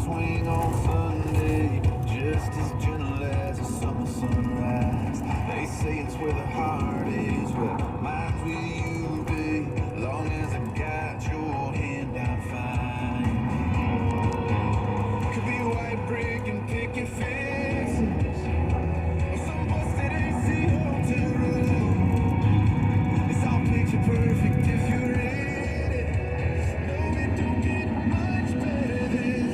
swing on Sunday, just as gentle as a summer sunrise. They say it's where the heart is, well, mine's with you, babe. Long as I got your hand, I'm fine. Could be white brick and picket fences, or some busted AC hotel room. It's all picture perfect if you're in it. No, it don't get much better than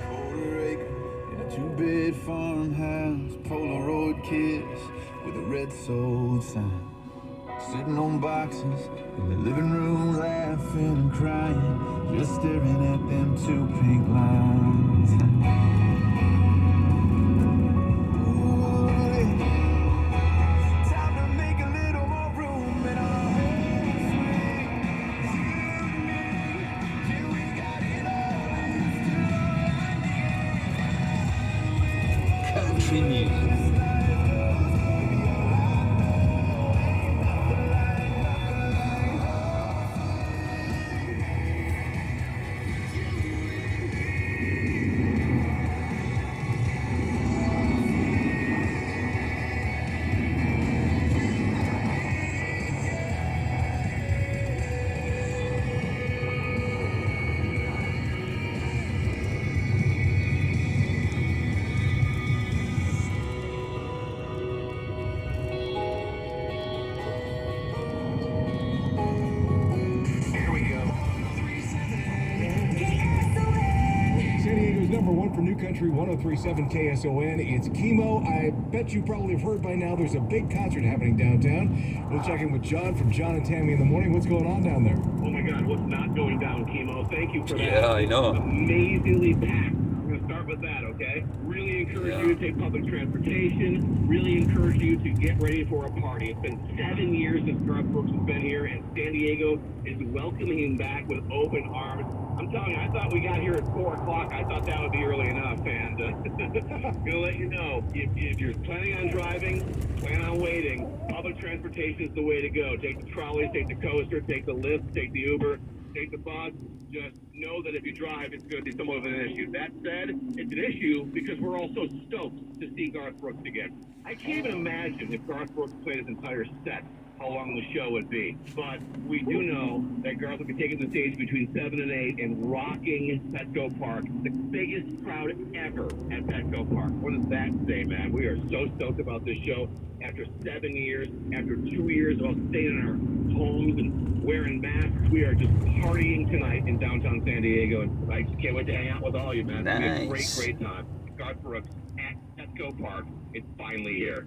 quarter acre in a two-bed farmhouse, Polaroid kiss with a red soul sign. Sitting on boxes in the living room, laughing and crying, just staring at them two pink lines. Ooh, time to make a little more room in our home sweet. Yeah, we got it all. Country music. Here we go. San Diego's number one for New Country 1037 KSON. It's Chemo. I bet you probably have heard by now there's a big concert happening downtown. We'll check in with John from John and Tammy in the morning. What's going on down there? Oh my God, what's not going down, Chemo? Thank you for that. Yeah, I know. Amazingly packed. We're going to start with that, okay? Really encourage you to take public transportation. Really encourage you to get ready for a party. It's been 7 years since Garth Brooks has been here, and San Diego is welcoming him back with open arms. I'm telling you, I thought we got here at 4 o'clock. I thought that would be early enough, and gonna let you know, if you're planning on driving, plan on waiting, public transportation is the way to go. Take the trolleys, take the coaster, take the Lyft, take the Uber, take the bus. Just know that if you drive, it's going to be somewhat of an issue. That said, it's an issue because we're all so stoked to see Garth Brooks again. I can't even imagine if Garth Brooks played his entire set, how long the show would be. But we do know that Garth will be taking the stage between 7 and 8 and rocking Petco Park, the biggest crowd ever at Petco Park. What does that say, man? We are so stoked about this show. After 7 years, after 2 years of staying in our homes and wearing masks, we are just partying tonight in downtown San Diego. And I just can't wait to hang out with all you, man. It's gonna be a Nice. great time. Garth Brooks at Petco Park. It's finally here.